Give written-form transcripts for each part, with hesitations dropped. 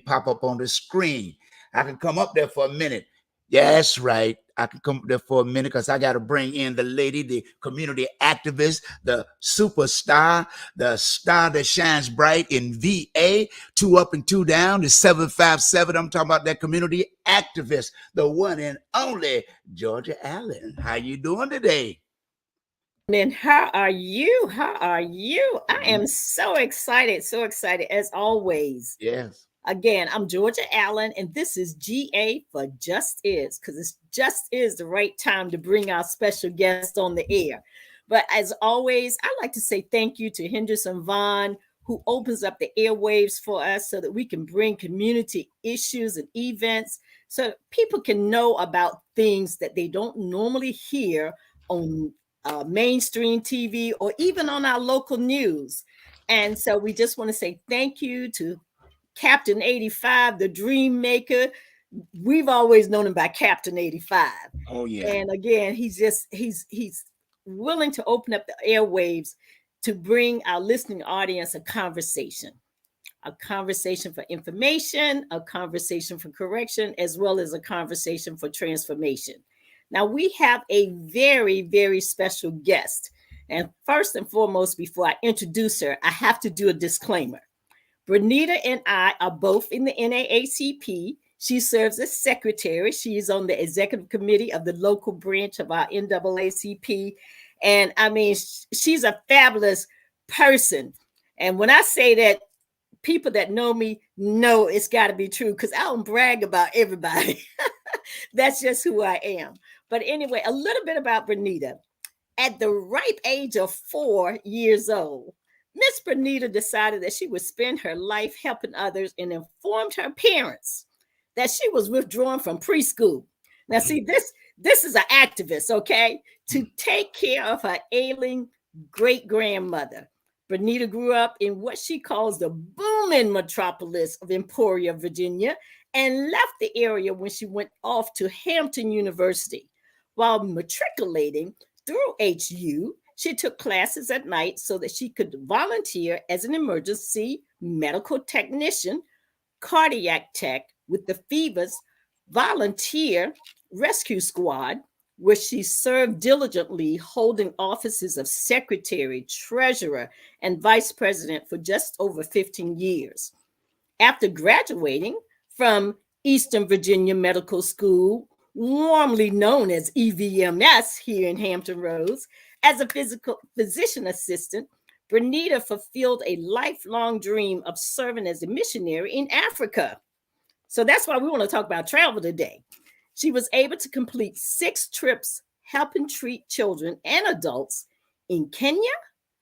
pop up on the screen. I can come up there for a minute. Yeah, that's right. I can come up there for a minute because I got to bring in the lady, the community activist, the superstar, the star that shines bright in VA, 2 up and 2 down, the 757. I'm talking about that community activist, the one and only Georgia Allen. How you doing today? And how are you? How are you? I am so excited as always. Yes. Again, I'm Georgia Allen, and this is GA for Just Is, because it's just is the right time to bring our special guest on the air. But as always, I'd like to say thank you to Henderson Vaughn, who opens up the airwaves for us so that we can bring community issues and events so that people can know about things that they don't normally hear on mainstream TV or even on our local news. And so we just want to say thank you to Captain 85, the dream maker. We've always known him by Captain 85. Oh, yeah. And again, he's willing to open up the airwaves to bring our listening audience a conversation for information, a conversation for correction, as well as a conversation for transformation. Now, we have a very, very special guest. And first and foremost, before I introduce her, I have to do a disclaimer. Bernita and I are both in the NAACP. She serves as secretary. She is on the executive committee of the local branch of our NAACP. And I mean, she's a fabulous person. And when I say that, people that know me know it's got to be true because I don't brag about everybody. That's just who I am. But anyway, a little bit about Bernita. At the ripe age of 4 years old, Miss Bernita decided that she would spend her life helping others and informed her parents that she was withdrawn from preschool. Now, see, this is an activist, okay, to take care of her ailing great-grandmother. Bernita grew up in what she calls the booming metropolis of Emporia, Virginia, and left the area when she went off to Hampton University. While matriculating through HU, she took classes at night so that she could volunteer as an emergency medical technician, cardiac tech with the FEVA's Volunteer Rescue Squad, where she served diligently, holding offices of secretary, treasurer, and vice president for just over 15 years. After graduating from Eastern Virginia Medical School, warmly known as EVMS here in Hampton Roads, as a physician assistant, Bernita fulfilled a lifelong dream of serving as a missionary in Africa. So that's why we want to talk about travel today. She was able to complete 6 trips helping treat children and adults in Kenya,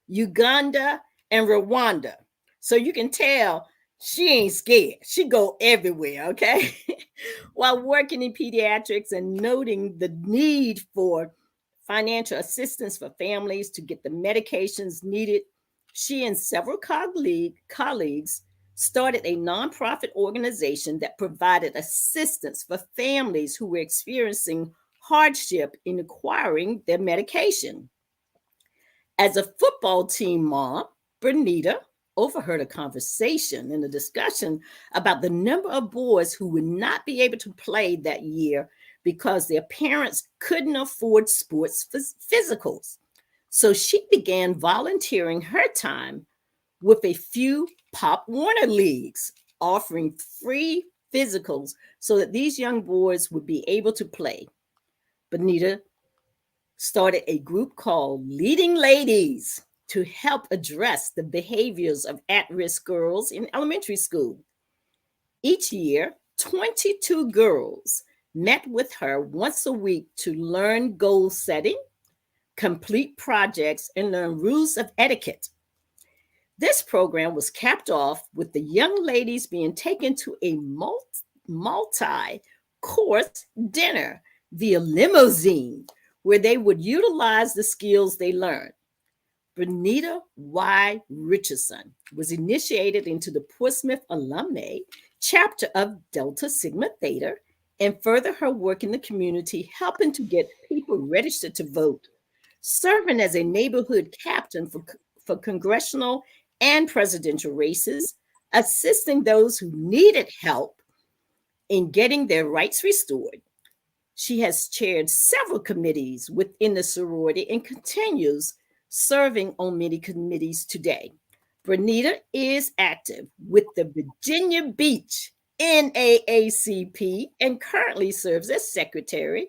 Uganda, and Rwanda. So you can tell she ain't scared. She go everywhere, okay? While working in pediatrics and noting the need for financial assistance for families to get the medications needed, she and several colleagues started a nonprofit organization that provided assistance for families who were experiencing hardship in acquiring their medication. As a football team mom, Bernita overheard a conversation and a discussion about the number of boys who would not be able to play that year because their parents couldn't afford sports physicals. So she began volunteering her time with a few Pop Warner leagues, offering free physicals so that these young boys would be able to play. Bernita started a group called Leading Ladies to help address the behaviors of at-risk girls in elementary school. Each year, 22 girls met with her once a week to learn goal setting, complete projects, and learn rules of etiquette. This program was capped off with the young ladies being taken to a multi-course dinner via limousine, where they would utilize the skills they learned. Bernita-Richardson was initiated into the Portsmouth alumni chapter of Delta Sigma Theta, and further her work in the community, helping to get people registered to vote, serving as a neighborhood captain for congressional and presidential races, assisting those who needed help in getting their rights restored. She has chaired several committees within the sorority and continues serving on many committees today. Bernita is active with the Virginia Beach NAACP and currently serves as secretary.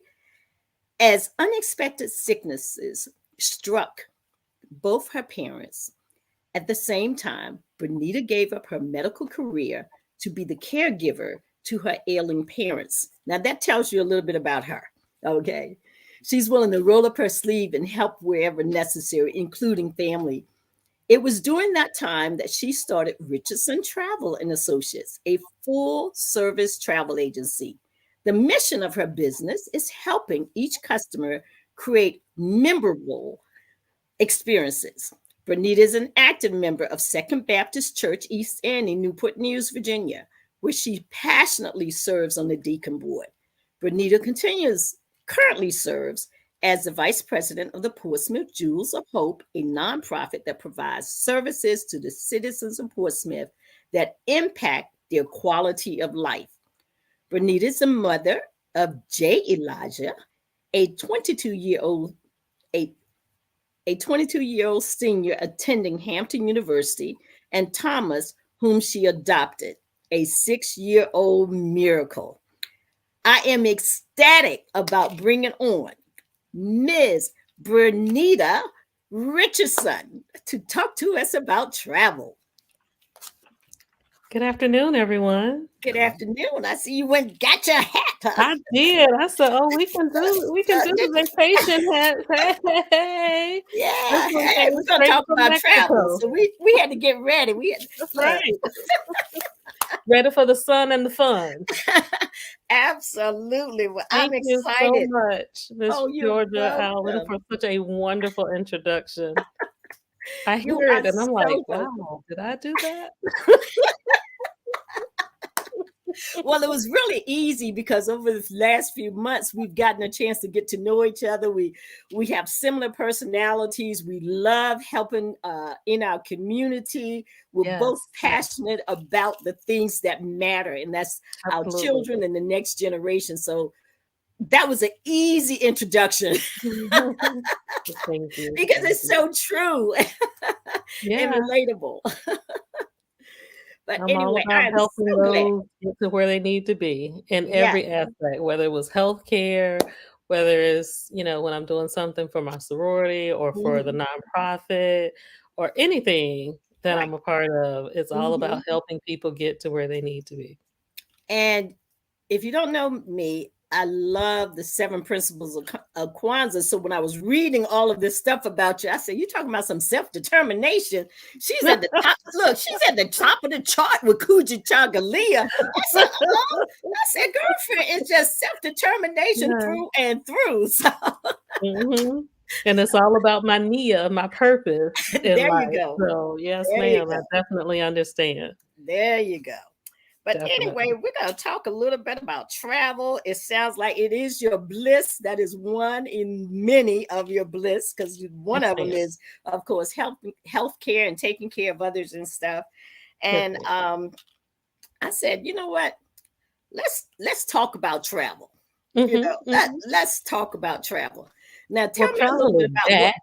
As unexpected sicknesses struck both her parents at the same time, Bernita gave up her medical career to be the caregiver to her ailing parents. Now, that tells you a little bit about her, okay? She's willing to roll up her sleeve and help wherever necessary, including family. It was during that time that she started Richardson Travel and Associates, a full-service travel agency. The mission of her business is helping each customer create memorable experiences. Bernita is an active member of Second Baptist Church East End in Newport News, Virginia, where she passionately serves on the deacon board. Bernita currently serves as the vice president of the Portsmouth Jewels of Hope, a nonprofit that provides services to the citizens of Portsmouth that impact their quality of life. Bernita is the mother of J. Elijah, a 22-year-old senior attending Hampton University, and Thomas, whom she adopted, a 6-year-old miracle. I am ecstatic about bringing on Ms. Bernita Richardson to talk to us about travel. Good afternoon, everyone. Good afternoon. I see you went and got your hat. I did. I said, "Oh, we can do the vacation hats." Hey, yeah, hey, we're gonna talk about travel, so we had to get ready. That's right. Ready for the sun and the fun. Absolutely. Well, Thank I'm you excited so much, Miss Georgia Allen, welcome. for such a wonderful introduction. I You hear it are and I'm so like, welcome. wow, did I do that? Well, it was really easy because over the last few months, we've gotten a chance to get to know each other. We have similar personalities. We love helping in our community. We're both passionate about the things that matter, and that's our children and the next generation. So that was an easy introduction. Thank you. Because it's so true and relatable. But I'm anyway, all about helping those get to where they need to be in every aspect, whether it was healthcare, whether it's, when I'm doing something for my sorority or for the nonprofit or anything that I'm a part of. It's all about helping people get to where they need to be. And if you don't know me, I love the 7 principles of Kwanzaa. So when I was reading all of this stuff about you, I said, "You're talking about some self-determination." She's at the top. Look, she's at the top of the chart with Kuja Chagalia. I said, girlfriend, it's just self-determination through and through. So. And it's all about my nia, my purpose in there life. You go. So yes, ma'am, I definitely understand. There you go. But anyway, we're going to talk a little bit about travel. It sounds like it is your bliss. That is one in many of your bliss, because one of them is, of course, healthcare and taking care of others and stuff. And I said, you know what? Let's talk about travel. Let's talk about travel. Now, tell me a little bit about what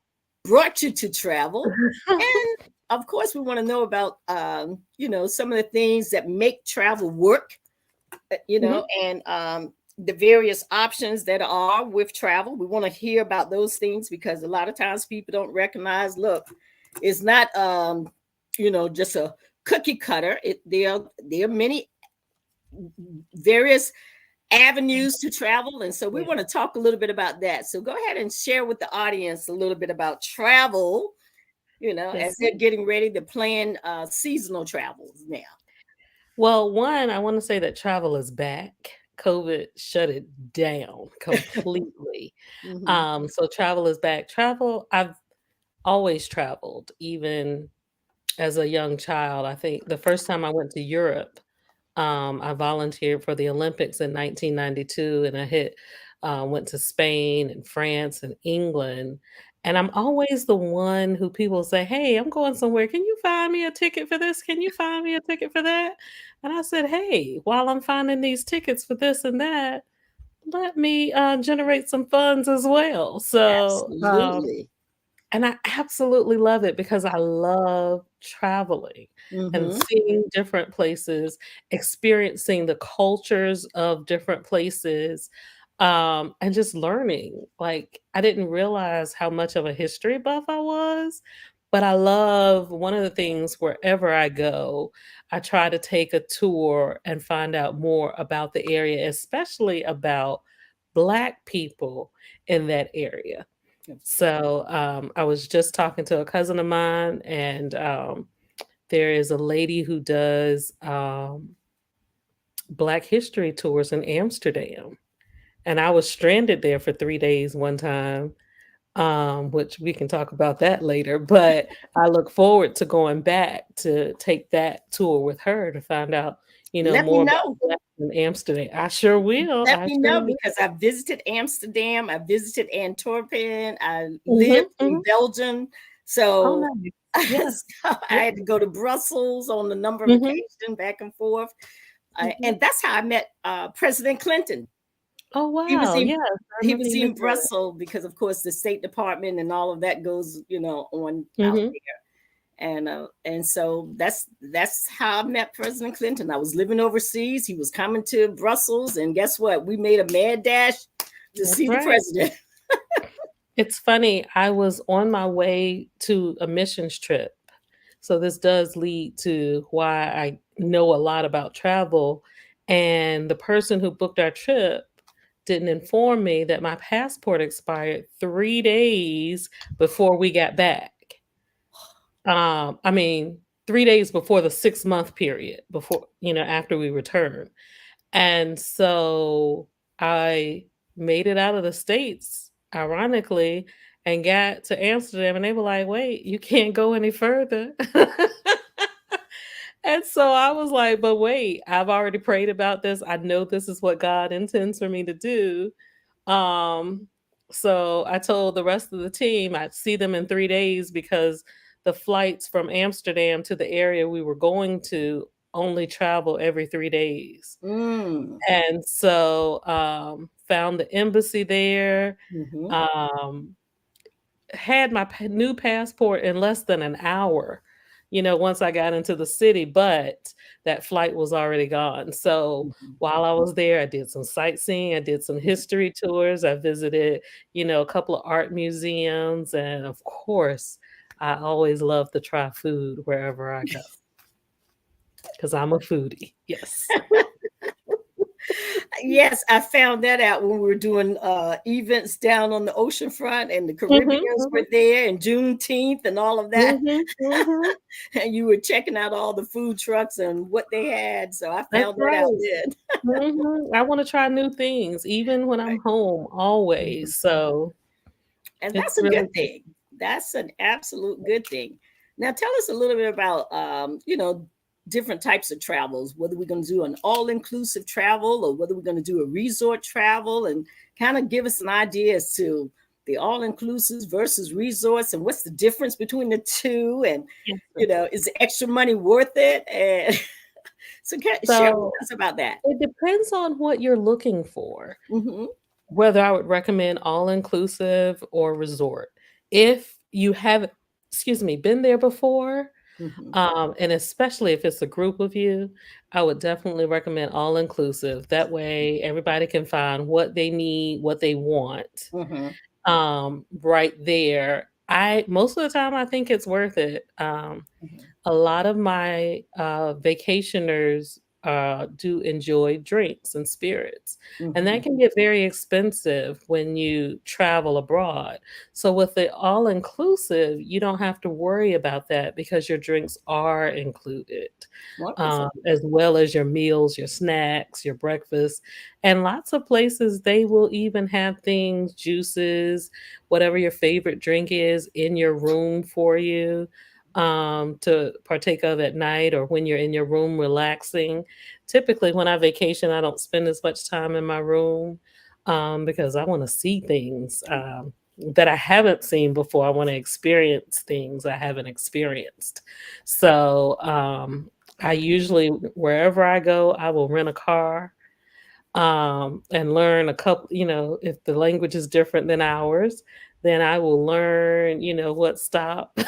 brought you to travel. And of course, we want to know about, some of the things that make travel work, and the various options that are with travel. We want to hear about those things because a lot of times people don't recognize, look, it's not, just a cookie cutter. There are many various avenues to travel. And so we want to talk a little bit about that. So go ahead and share with the audience a little bit about travel, as they're getting ready to plan seasonal travels now. Well, one, I want to say that travel is back. COVID shut it down completely. So travel is back. I've always traveled, even as a young child. I think the first time I went to Europe, I volunteered for the Olympics in 1992, and I went to Spain and France and England. And I'm always the one who people say, "Hey, I'm going somewhere. Can you find me a ticket for this? Can you find me a ticket for that?" And I said, "Hey, while I'm finding these tickets for this and that, let me generate some funds as well." So, Absolutely. and I absolutely love it because I love traveling and Mm-hmm. seeing different places, experiencing the cultures of different places, and just learning. Like, I didn't realize how much of a history buff I was, but I love one of the things wherever I go, I try to take a tour and find out more about the area, especially about Black people in that area. So, I was just talking to a cousin of mine, and there is a lady who does Black history tours in Amsterdam. And I was stranded there for 3 days one time, which we can talk about that later. But I look forward to going back to take that tour with her to find out, Let me more about know. Black in Amsterdam. I sure will. Let I me sure know will. because I visited Amsterdam, I visited Antwerpen, I Mhm, lived in mhm. Belgium. Oh, So, nice. Yeah. so I Yeah. had to go to Brussels on a number of Mhm, occasions back and forth. mhm. And that's how I met President Clinton. Oh, He was wow. in Yes, I he remember was you in mentioning that. Brussels because, of course, the State Department and all of that goes, on out Mhm. there. And so that's how I met President Clinton. I was living overseas. He was coming to Brussels, and guess what? We made a mad dash to That's see the right. president. It's funny, I was on my way to a missions trip. So this does lead to why I know a lot about travel, and the person who booked our trip didn't inform me that my passport expired 3 days before we got back. I mean, 3 days before the 6-month period, before after we returned. And so I made it out of the States, ironically, and got to Amsterdam, and they were like, "Wait, you can't go any further." And so I was like, "But wait, I've already prayed about this. I know this is what God intends for me to do." Um, so I told the rest of the team I'd see them in 3 days because the flights from Amsterdam to the area we were going to only travel every 3 days. Mm. And so, found the embassy there, Hmm. um, had my new passport in less than an hour, once I got into the city, but that flight was already gone. So while I was there, I did some sightseeing, I did some history tours, I visited, a couple of art museums, and of course, I always love to try food wherever I go because I'm a foodie. Yes. Yes, I found that out when we were doing events down on the ocean front, and the Mhm, Caribbeans were mhm, there, and Juneteenth and all of that. mhm, mhm. And you were checking out all the food trucks and what they had. So I That's found that out right. then. I wanna try new things even when I'm Right. home, Mhm. always, so And it's that's a really good thing. That's an absolute good thing. Now, tell us a little bit about, different types of travels, whether we're going to do an all inclusive travel or whether we're going to do a resort travel, and kind of give us an idea as to the all inclusives versus resorts and what's the difference between the two. And, good. is the extra money worth it? And so, share with So, us about that. it depends on what you're looking for, Hmm. whether I would recommend all-inclusive or resort. If you haven't, excuse me, been there before, Hmm. and especially if it's a group of you, I would definitely recommend all-inclusive. That way, everybody can find what they need, what they want, Hmm. right there. I Most of the time, I think it's worth it. A lot of my vacationers do enjoy drinks and spirits, and Hmm. that can get very expensive when you travel abroad. So, with the all inclusive, you don't have to worry about that because your drinks are included, Wonderful. as well as your meals, your snacks, your breakfast. And lots of places, they will even have things, juices, whatever your favorite drink is, in your room for you to partake of at night or when you're in your room relaxing. Typically, when I vacation, I don't spend as much time in my room because I want to see things. that I haven't seen before. I want to experience things I haven't experienced. So I usually, wherever I go, I will rent a car and learn a couple, if the language is different than ours, then I will learn, what stop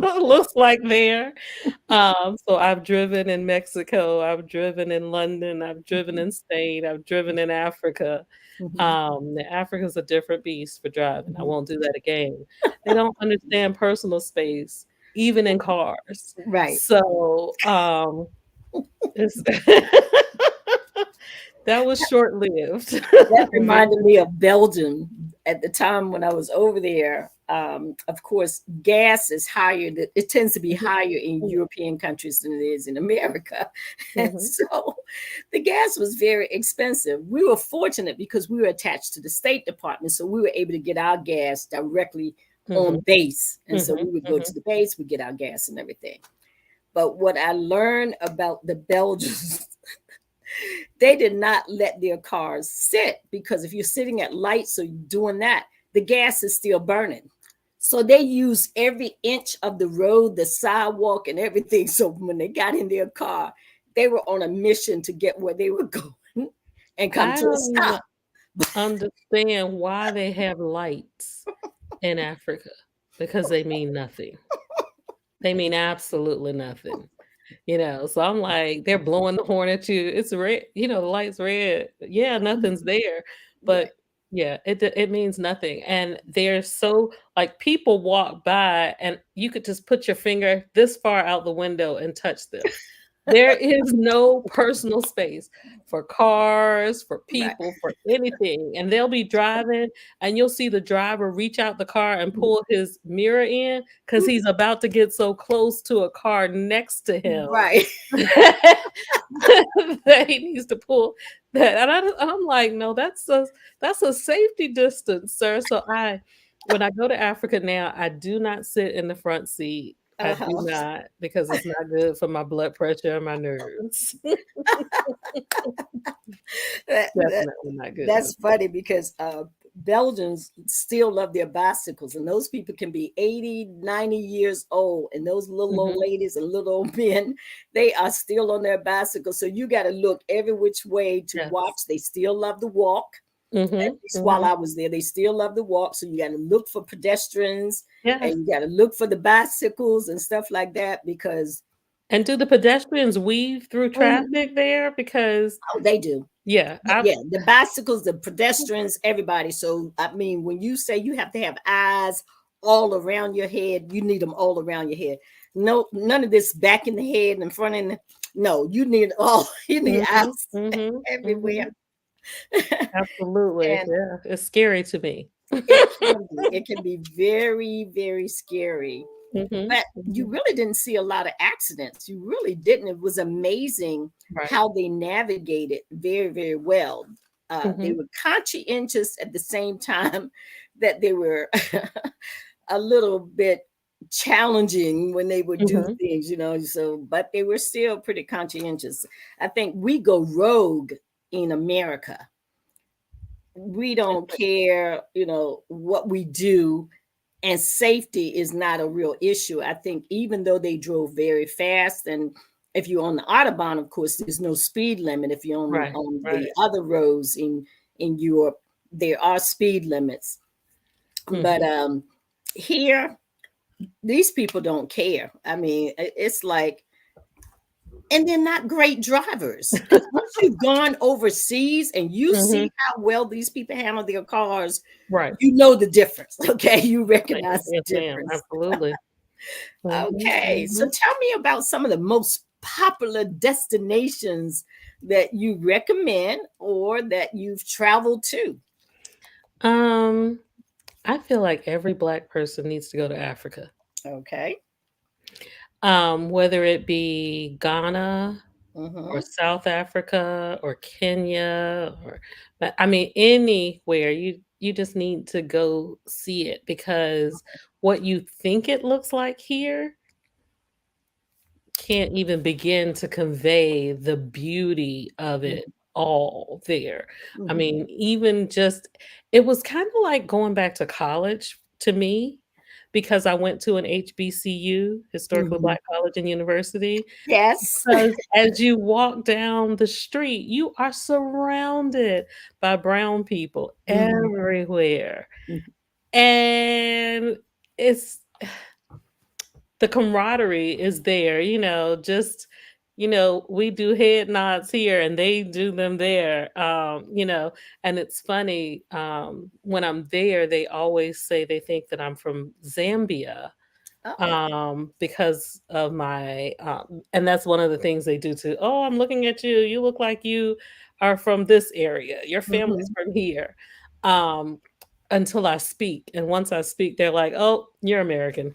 looks like there. So I've driven in Mexico, I've driven in London, I've driven in Spain, I've driven in Africa. Africa's a different beast for driving. I won't do that again. They don't understand personal space, even in cars. Right. So it's that was short-lived. That reminded me of Belgium at the time when I was over there. Of course, gas is higher. It tends to be higher in European countries than it is in America. And so the gas was very expensive. We were fortunate because we were attached to the State Department. So we were able to get our gas directly on base. And so we would go to the base, we get our gas and everything. But what I learned about the Belgians, they did not let their cars sit, because if you're sitting at lights or doing that, the gas is still burning. So they used every inch of the road, the sidewalk, and everything. So when they got in their car, they were on a mission to get where they were going and come I to a don't even stop. understand why they have lights in Africa, because they mean nothing. They mean absolutely nothing. So I'm like, they're blowing the horn at you. It's red, the light's red. Yeah, nothing's there. But yeah, it means nothing. And they're so, like, people walk by and you could just put your finger this far out the window and touch them. There is no personal space for cars, for people, for anything. And they'll be driving and you'll see the driver reach out the car and pull his mirror in because he's about to get so close to a car next to him. Right. That he needs to pull that. And I'm like, no, that's a safety distance, sir. So when I go to Africa now, I do not sit in the front seat. I do not, because it's not good for my blood pressure and my nerves. Definitely not good. That's funny because Belgians still love their bicycles, and those people can be 80, 90 years old, and those little old ladies and little old men, they are still on their bicycles. So you got to look every which way to watch. They still love to walk. At least while I was there, they still love to walk. So you got to look for pedestrians, and you got to look for the bicycles and stuff like that, because. And do the pedestrians weave through traffic there? Because they do. Yeah. The bicycles, the pedestrians, everybody. So, I mean, when you say you have to have eyes all around your head, you need them all around your head. No, none of this back in the head and front in the. No, you need eyes everywhere. Absolutely. Yeah, it's scary to me. It can be very, very scary. But you really didn't see a lot of accidents. You really didn't. It was amazing how they navigated very, very well. They were conscientious at the same time that they were a little bit challenging when they would do things, so, but they were still pretty conscientious. I think we go rogue in America. We don't care, what we do. And safety is not a real issue. I think even though they drove very fast, and if you're on the Autobahn, of course, there's no speed limit. If you're on the other roads in Europe, there are speed limits. But here, these people don't care. I mean, it's like, and they're not great drivers. Once you've gone overseas and you see how well these people handle their cars, you know the difference. Okay, you recognize the difference. Absolutely. Okay, so tell me about some of the most popular destinations that you recommend or that you've traveled to. I feel like every Black person needs to go to Africa. Okay. Whether it be Ghana or South Africa or Kenya, but I mean, anywhere, you just need to go see it, because what you think it looks like here can't even begin to convey the beauty of it all there. I Mhm. mean, even just it was kind of like going back to college to me because I went to an HBCU, Historically Mhm. Black College and University. Yes. Because as you walk down the street, you are surrounded by brown people Mhm. everywhere. Mhm. And it's the camaraderie is there, just we do head nods here and they do them there. And it's funny, when I'm there, they always say they think that I'm from Zambia, Oh. because of my and that's one of the things they do too. Oh, I'm looking at you. You look like you are from this area. Your family's Mhm. from here. Um, until I speak. And once I speak, they're like, oh, you're American.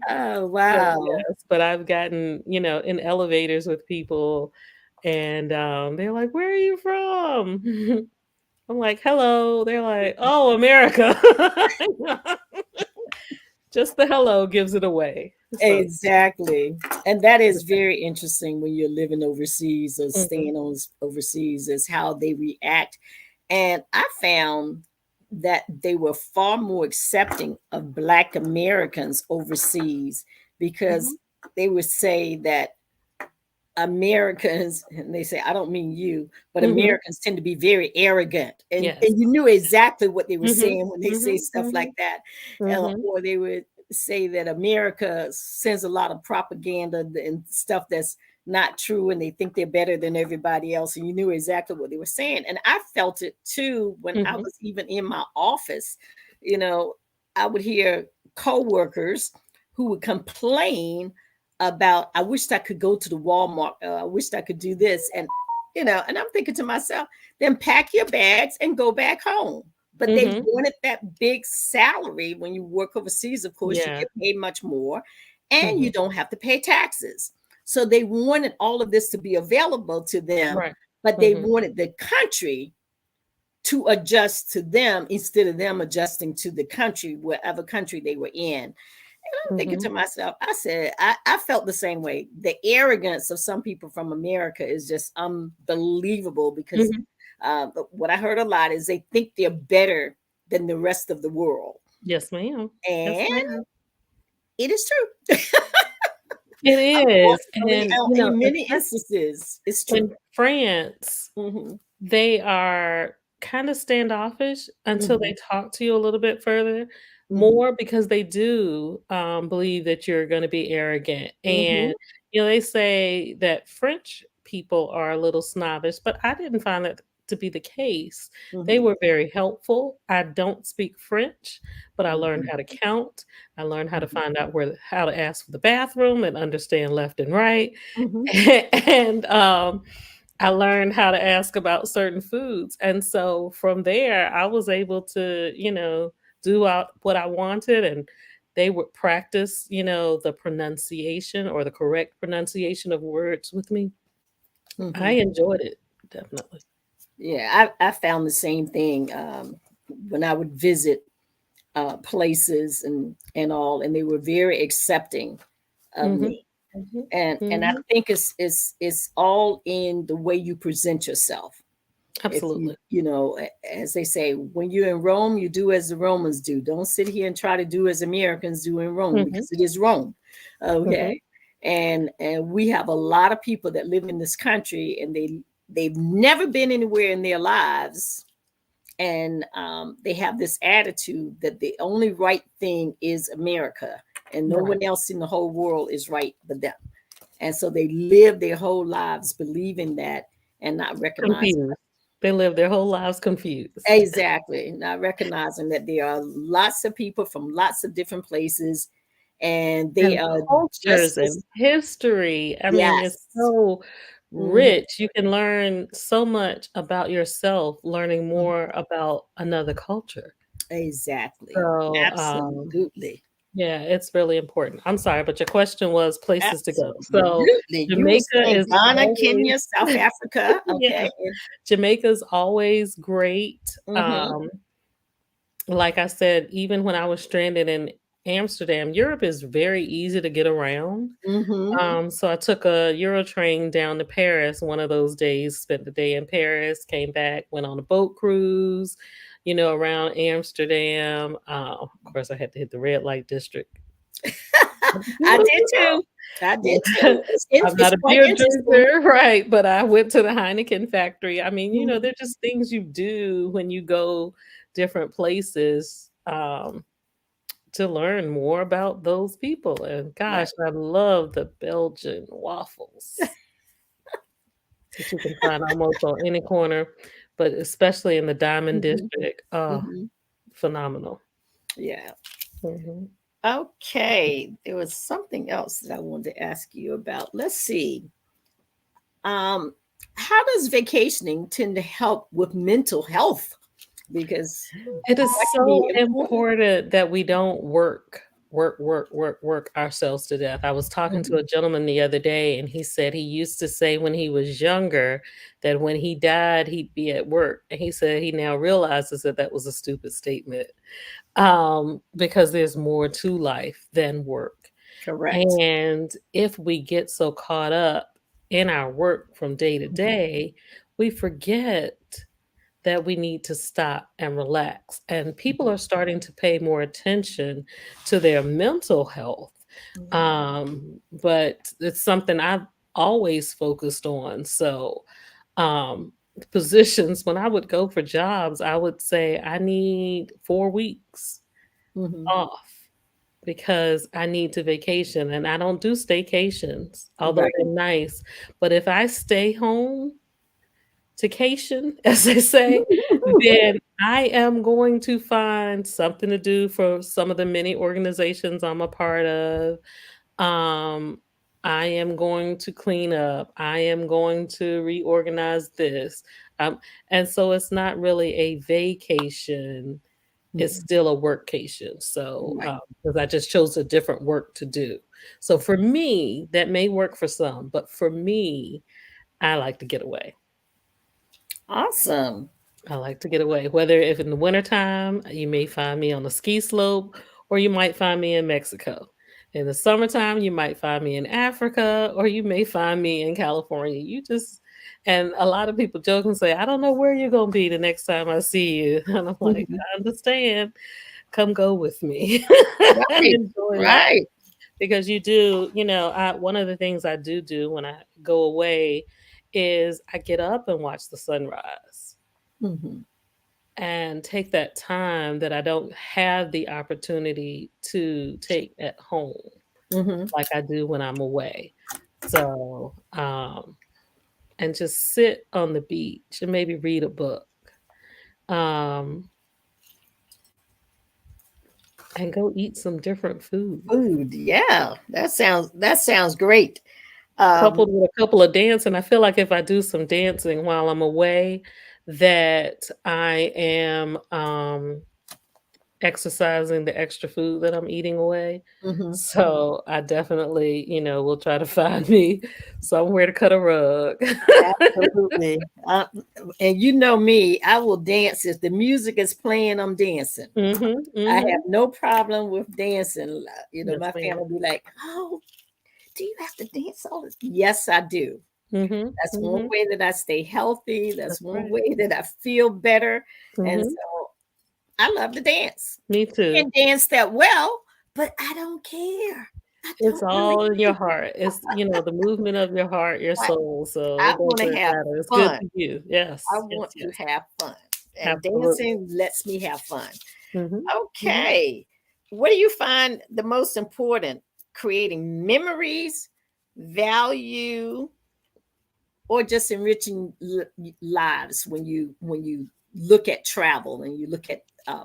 Oh, But wow. yes, but I've gotten, in elevators with people and they're like, where are you from? I'm like, hello. They're like, oh, America. Just the hello gives it away. So, Exactly. And that is very interesting when you're living overseas or mhm, staying on overseas, is how they react. And I found that they were far more accepting of Black Americans overseas, because mhm, they would say that Americans, and they say, I don't mean you, but mhm. Americans tend to be very arrogant. And, Yes. and you knew exactly what they were Mhm, saying when they say mhm, stuff like mhm, that. mhm. Or they would say that America sends a lot of propaganda and stuff that's not true, and they think they're better than everybody else. And you knew exactly what they were saying. And I felt it too when I Mhm, was even in my office. You know, I would hear coworkers who would complain about, I wished I could go to the Walmart. I wished I could do this. And I'm thinking to myself, then pack your bags and go back home. But they mhm. wanted that big salary. When you work overseas, of course, you Yeah. get paid much more and you Mhm. don't have to pay taxes. So they wanted all of this to be available to them, Right. but they Mhm, wanted the country to adjust to them instead of them adjusting to the country, wherever country they were in. I'm thinking mhm, to myself, I said, I felt the same way. The arrogance of some people from America is just unbelievable, because mhm. what I heard a lot is they think they're better than the rest of the world. Yes, ma'am. Yes, And ma'am. it is true. It is, Unfortunately, and, in many especially instances, it's true. in France, Hmm. they are kinda standoffish until Hmm. they talk to you a little bit further, Hmm. more because they do, believe that you're gonna be arrogant, Hmm. and, they say that French people are a little snobbish, but I didn't find that to be the case. They Hmm. were very helpful. I don't speak French, but I learned Hmm. how to count. I learned how to Hmm. find out how to ask for the bathroom and understand left and right, Hmm. and, I learned how to ask about certain foods, and so from there, I was able to, do out what I wanted, and they would practice, the pronunciation or the correct pronunciation of words with me. I Hmm. enjoyed it, definitely. Yeah, I found the same thing when I would visit places and all, and they were very accepting of Mhm, me. mhm, And I mhm. think it's all in the way you present yourself. If Absolutely. as they say, when you're in Rome, you do as the Romans do. Don't sit here and try to do as Americans do in Rome, Mhm, because it is Rome. Okay. mhm. And we have a lot of people that live in this country, and they've never been anywhere in their lives, and they have this attitude that the only right thing is America, and no Right. one else in the whole world is right but them. And so they live their whole lives believing that, and not recognizing. Confused. They live their whole lives confused. Exactly, not recognizing that there are lots of people from lots of different places, and they And are just cultures as. and history. I mean, it's Yes. so Hmm. rich. You can learn so much about yourself, learning more about another culture. Exactly, So, absolutely. yeah, it's really important. I'm sorry, but your question was places to go. So, Absolutely. You were Jamaica saying is Ghana, always Kenya, South Africa. yeah, Okay. Jamaica's always great. Mm-hmm. Like I said, even when I was stranded in Amsterdam. Europe is very easy to get around. Mm-hmm. So I took a Euro train down to Paris one of those days, spent the day in Paris, came back, went on a boat cruise, around Amsterdam. Of course, I had to hit the red light district. I did too. I did too. I'm not It's a quite beer interesting. drinker, right? But I went to the Heineken factory. I mean, Mhm. they're just things you do when you go different places to learn more about those people. And Right. gosh, I love the Belgian waffles that you can find almost on any corner, but especially in the Diamond Mhm. District. Oh, Mhm. phenomenal. Yeah. Mhm. Okay. There was something else that I wanted to ask you about. Let's see. Um, how does vacationing tend to help with mental health? Because It is that can be so important. important that we don't work ourselves to death. I was talking to Mhm. a gentleman the other day, and he said he used to say when he was younger that when he died, he'd be at work. And he said he now realizes that that was a stupid statement, because there's more to life than work. Correct. And if we get so caught up in our work from day to Mhm. day, we forget that we need to stop and relax. And people Mhm. are starting to pay more attention to their mental health. Mhm. But it's something I've always focused on. So, positions, when I would go for jobs, I would say I need 4 weeks Mhm. off because I need to vacation. And I don't do staycations, although Right. they're nice. But if I stay home, vacation, as they say, then I am going to find something to do for some of the many organizations I'm a part of. Um, I am going to clean up. I am going to reorganize this. Um, and so it's not really a vacation. It's Mhm. still a workcation. So, Right. because I just chose a different work to do. So for me, that may work for some, but for me, I like to get away. Awesome. I like to get away. Whether if in the wintertime, you may find me on a ski slope, or you might find me in Mexico. In the summertime, you might find me in Africa, or you may find me in California. And a lot of people joke and say, I don't know where you're going to be the next time I see you. And I'm like, Mhm. I understand. Come go with me and Right. enjoy life. Right. Because one of the things I do when I go away is I get up and watch the sunrise Mhm. and take that time that I don't have the opportunity to take at home Mhm. like I do when I'm away. So, and just sit on the beach and maybe read a book, um, and go eat some different food, Food. Yeah. That sounds great. Um, coupled with a couple of dancing. I feel like if I do some dancing while I'm away, that I am, exercising the extra food that I'm eating away. mhm. So, I definitely, will try to find me somewhere to cut a rug. Absolutely. And you know me, I will dance if the music is playing. I'm dancing. Mhm, I have mhm. no problem with dancing. Yes, My ma'am. family will be like, "Oh, do you have to dance all the?" Yes, I do. Mhm, That's one mhm. way that I stay healthy. That's That's one right. way that I feel better. And Mhm. so I love to dance. Me too. Can't dance that well, but I don't care. I It's don't really all in your care. heart. It's, the movement of your heart, your I, soul, so I it want to doesn't have matter. It's good fun. for you. I Yes, yes, want to yes. have fun. And Absolutely. dancing lets me have fun. Mhm, mhm. Okay. What do you find the most important? Creating memories, value, or just enriching lives when you look at travel and you look at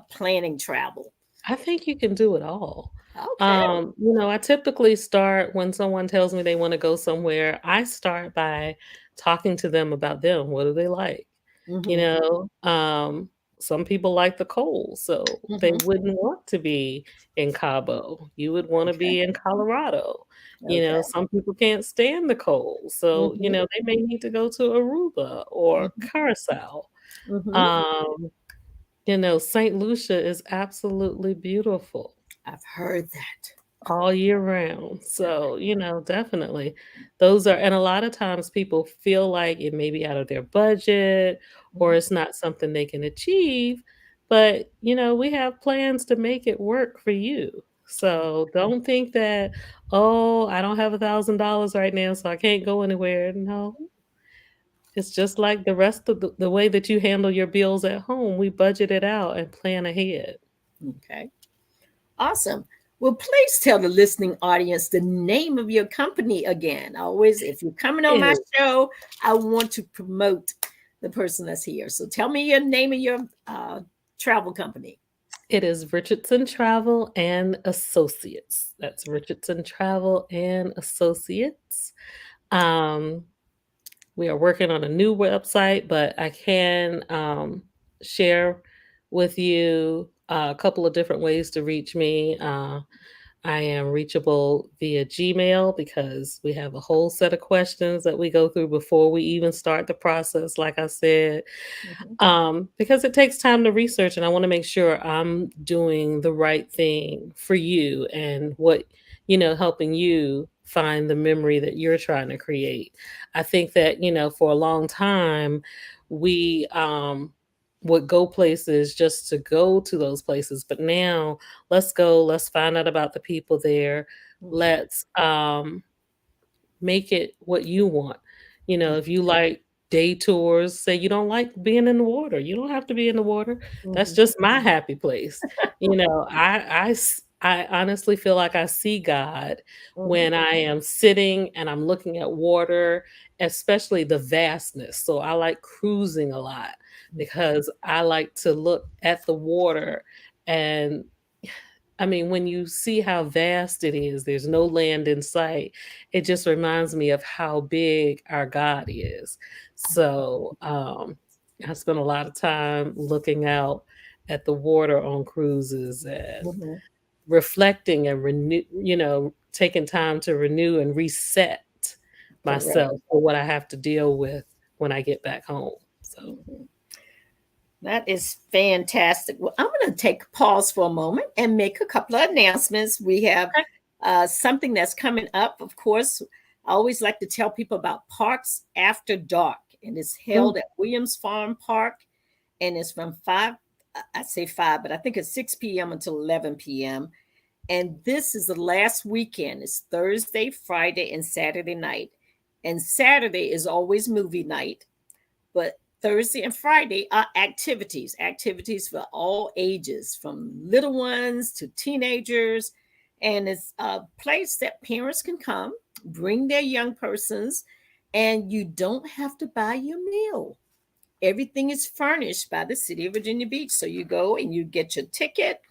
planning travel? I think you can do it all. Okay. I typically start when someone tells me they wanna go somewhere, I start by talking to them about them. What do they like? You Hmm. know, some people like the cold, so they Hmm. wouldn't want to be in Cabo. You would wanna Okay. be in Colorado. Okay. Some people can't stand the cold, so, Hmm. they may need to go to Aruba or Hmm. Curacao. Hmm. Um, St. Lucia is absolutely beautiful. I've heard that. all year round. So, definitely those are, and a lot of times people feel like it may be out of their budget or Mhm. it's not something they can achieve. But, we have plans to make it work for you. So don't think that, oh, I don't have $1,000 right now, so I can't go anywhere. No, it's just like the rest of the way that you handle your bills at home. We budget it out and plan ahead. Okay. Awesome. Well, please tell the listening audience the name of your company again. Always, if you're coming on my It, show, I want to promote the person that's here. So tell me your name of your travel company. it is Richardson Travel and Associates. That's Richardson Travel and Associates. Um, we are working on a new website, but I can share with you a couple of different ways to reach me. I am reachable via Gmail because we have a whole set of questions that we go through before we even start the process, like I said, Mhm. because it takes time to research, and I want to make sure I'm doing the right thing for you and helping you find the memory that you're trying to create. I think that, for a long time, we would go places just to go to those places, but now let's find out about the people there. Mhm. Let's make it what you want. Mhm. If you like day tours, say you don't like being in the water, you don't have to be in the water. That's Mhm. just my happy place. I honestly feel like I see God Mhm. when I am sitting and I'm looking at water, especially the vastness. So I like cruising a lot because I like to look at the water. And I mean, when you see how vast it is, there's no land in sight. It just reminds me of how big our God is. So I spend a lot of time looking out at the water on cruises and Mhm. reflecting and taking time to renew and reset Correct. myself for what I have to deal with when I get back home. So, Mhm. That is fantastic. Well, I'm going to take a pause for a moment and make a couple of announcements. We have okay. something that's coming up. Of course, I always like to tell people about Parks After Dark, and it's Mm, held at Williams Farm Park, and it's from 5, I say 5, but I think it's 6 p.m. until 11 p.m. And this is the last weekend. It's Thursday, Friday, and Saturday night. And Saturday is always movie night, but Thursday and Friday are activities for all ages, from little ones to teenagers. And it's a place that parents can come, bring their young persons, and you don't have to buy your meal. Everything is furnished by the city of Virginia Beach. So you go and you get your ticket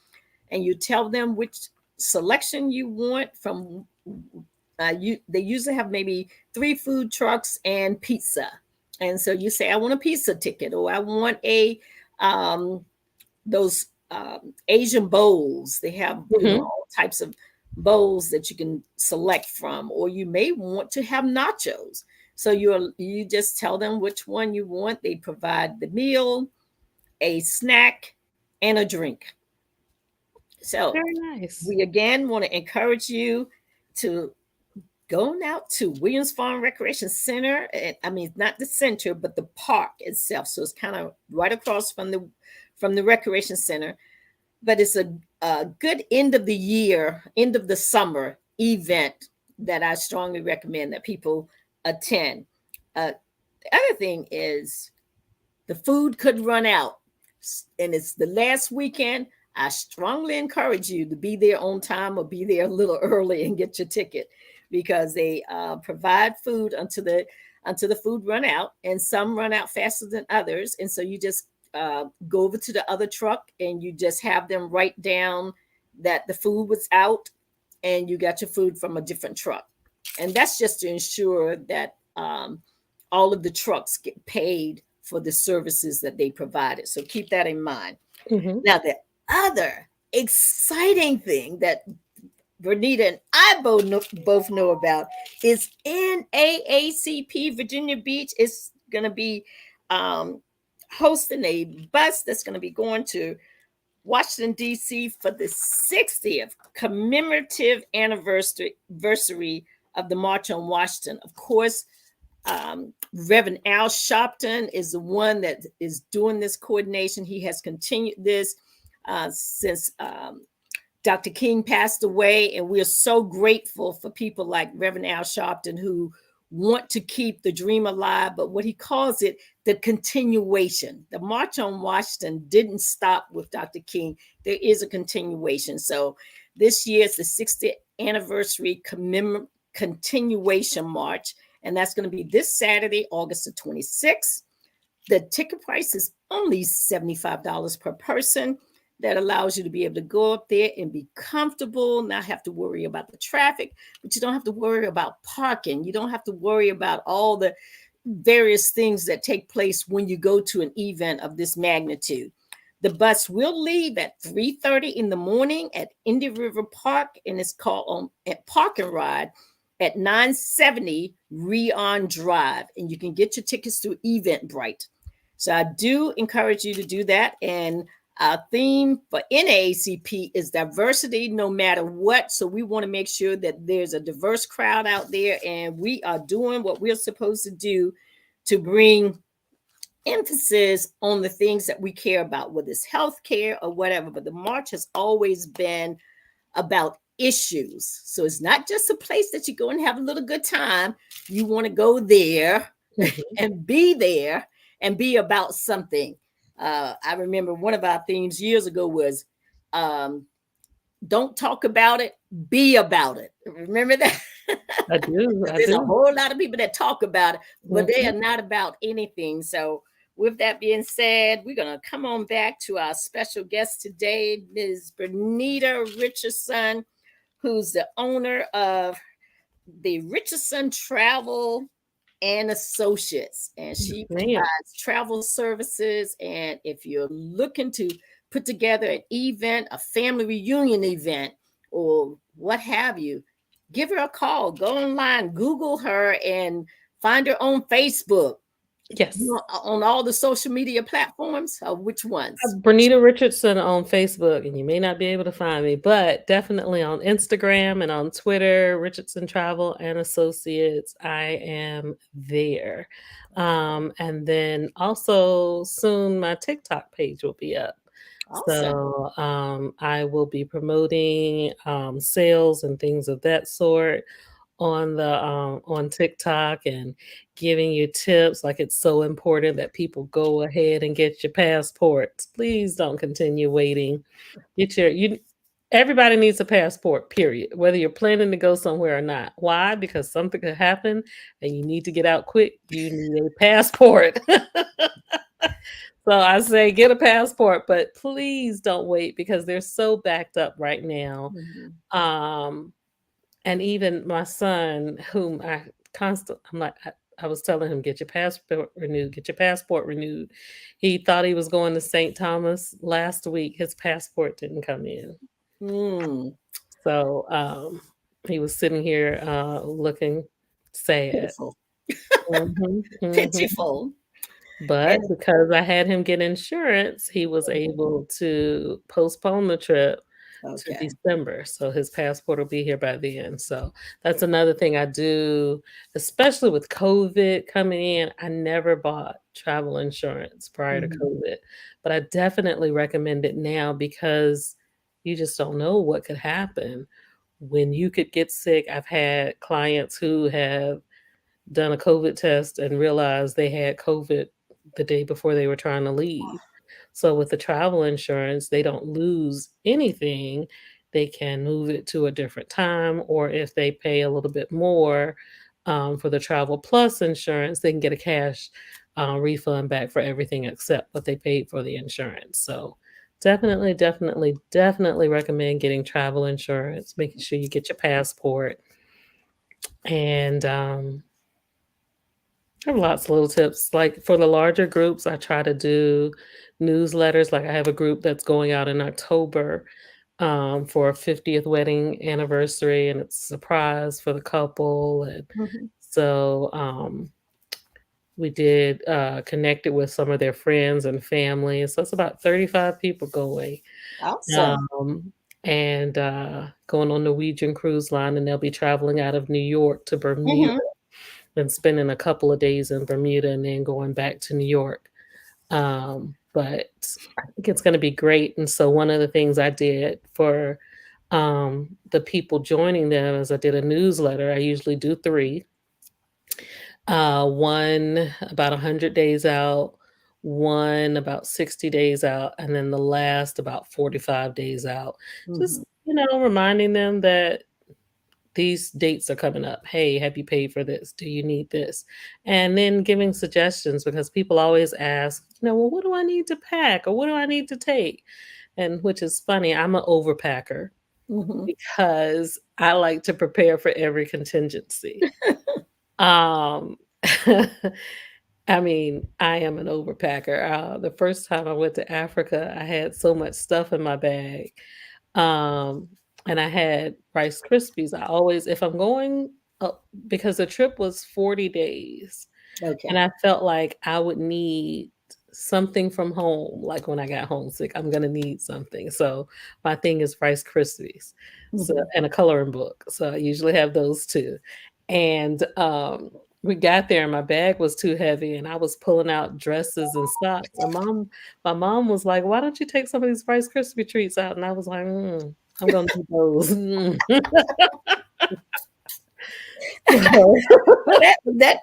and you tell them which selection you want from they usually have maybe 3 food trucks and pizza, and so you say I want a pizza ticket, or I want a um, those Asian bowls. They have mhm. all types of bowls that you can select from, or you may want to have nachos. So you just tell them which one you want. They provide the meal, a snack, and a drink. So Very nice. we again want to encourage you to go out to Williams Farm Recreation Center. I mean, not the center, but the park itself. So it's kind of right across from the recreation center. But it's a good end of the summer event that I strongly recommend that people attend. The other thing is the food could run out, and it's the last weekend. I strongly encourage you to be there on time or be there a little early and get your ticket, because they provide food until the food run out, and some run out faster than others. And so you just go over to the other truck and you just have them write down that the food was out and you got your food from a different truck. And that's just to ensure that all of the trucks get paid for the services that they provided. So keep that in mind. Mhm. Now, the other exciting thing that Bernita and I both know about is NAACP Virginia Beach is going to be um, hosting a bus that's going to be going to Washington, D.C. for the 60th commemorative anniversary of the March on Washington. Of course, Reverend Al Sharpton is the one that is doing this coordination. He has continued this since Dr. King passed away, and we are so grateful for people like Reverend Al Sharpton who want to keep the dream alive, but what he calls it, the continuation. The March on Washington didn't stop with Dr. King. There is a continuation. So this year is the 60th anniversary continuation march, and that's going to be this Saturday, August the 26th. The ticket price is only $75 per person. That allows you to be able to go up there and be comfortable, not have to worry about the traffic, but you don't have to worry about parking. You don't have to worry about all the various things that take place when you go to an event of this magnitude. The bus will leave at 3:30 in the morning at Indian River Park, and it's called Park and Ride at 970 Rion Drive, and you can get your tickets through Eventbrite. So I do encourage you to do that. And our theme for NAACP is diversity no matter what. So we want to make sure that there's a diverse crowd out there, and we are doing what we're supposed to do to bring emphasis on the things that we care about, whether it's healthcare or whatever. But the march has always been about issues. So it's not just a place that you go and have a little good time. You want to go there and be about something. I remember one of our themes years ago was don't talk about it, be about it. Remember that? I do. There's a whole lot of people that talk about it, but they are not about anything. So with that being said, we're going to come on back to our special guest today, Ms. Bernita Richardson, who's the owner of the Richardson Travel and Associates, and she provides travel services. And if you're looking to put together an event, a family reunion event, or what have you, give her a call. Go online, Google her, and find her on Facebook. Yes. On all the social media platforms. Which ones? Bernita Richardson on Facebook, and you may not be able to find me, but definitely on Instagram and on Twitter, Richardson Travel and Associates. I am there. And then also soon my TikTok page will be up. Awesome. So I will be promoting sales and things of that sort on TikTok, and giving you tips. Like, it's so important that people go ahead and get your passports. Please don't continue waiting. Everybody needs a passport, period, whether you're planning to go somewhere or not. Why? Because something could happen and you need to get out quick. You need a passport. So I say get a passport, but please don't wait, because they're so backed up right now. And even my son, whom I was telling him, get your passport renewed. He thought he was going to St. Thomas last week. His passport didn't come in. So he was sitting here looking sad. Pitiful. But because I had him get insurance, he was able to postpone the trip to December. So his passport will be here by then. So that's another thing I do, especially with COVID coming in. I never bought travel insurance prior to COVID, but I definitely recommend it now, because you just don't know what could happen when you could get sick. I've had clients who have done a COVID test and realized they had COVID the day before they were trying to leave. So with the travel insurance, they don't lose anything. They can move it to a different time, or if they pay a little bit more for the Travel Plus insurance, they can get a cash refund back for everything except what they paid for the insurance. So definitely recommend getting travel insurance, making sure you get your passport. And I have lots of little tips. Like for the larger groups, I try to do newsletters. Like I have a group that's going out in October for a 50th wedding anniversary, and it's a surprise for the couple. And so We did connected with some of their friends and family. So it's about 35 people going. Awesome. Um, and going on Norwegian Cruise Line, and they'll be traveling out of New York to Bermuda Hmm. and spending a couple of days in Bermuda and then going back to New York. But I think it's going to be great. And so one of the things I did for the people joining them is I did a newsletter. I usually do three. One about 100 days out, one about 60 days out, and then the last about 45 days out. Hmm. Just, reminding them that these dates are coming up. Hey, have you paid for this? Do you need this? And then giving suggestions because people always ask, well, what do I need to pack or what do I need to take? And which is funny, I'm an overpacker Hmm. because I like to prepare for every contingency. Um, I mean, I am an overpacker. The first time I went to Africa, I had so much stuff in my bag. Um, and I had Rice Krispies. I always, if I'm going, because the trip was 40 days, and Okay. I felt like I would need something from home. Like when I got homesick, I'm gonna need something. So my thing is Rice Krispies, so Hmm. and a coloring book. So I usually have those too. And we got there, and my bag was too heavy, and I was pulling out dresses and socks. And my mom was like, "Why don't you take some of these Rice Krispie treats out?" And I was like, "I'm gonna do those." Well,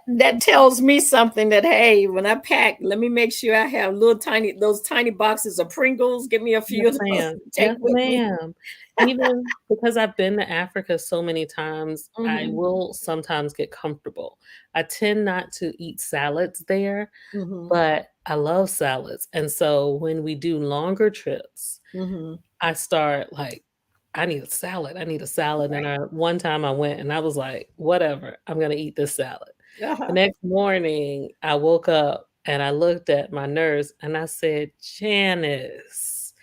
that tells me something that, hey, when I pack, let me make sure I have those tiny boxes of Pringles. Give me a Yes, few of those ma'am. to take Yes, with me. ma'am. Even because I've been to Africa so many times, I Hmm. will sometimes get comfortable. I tend not to eat salads there, Hmm. but I love salads. And so when we do longer trips, Hmm. I start like, I need a salad. I need a salad. And one time I went and I was like, whatever, I'm gonna eat this salad. The Uh-huh. next morning, I woke up and I looked at my nurse and I said, Janice.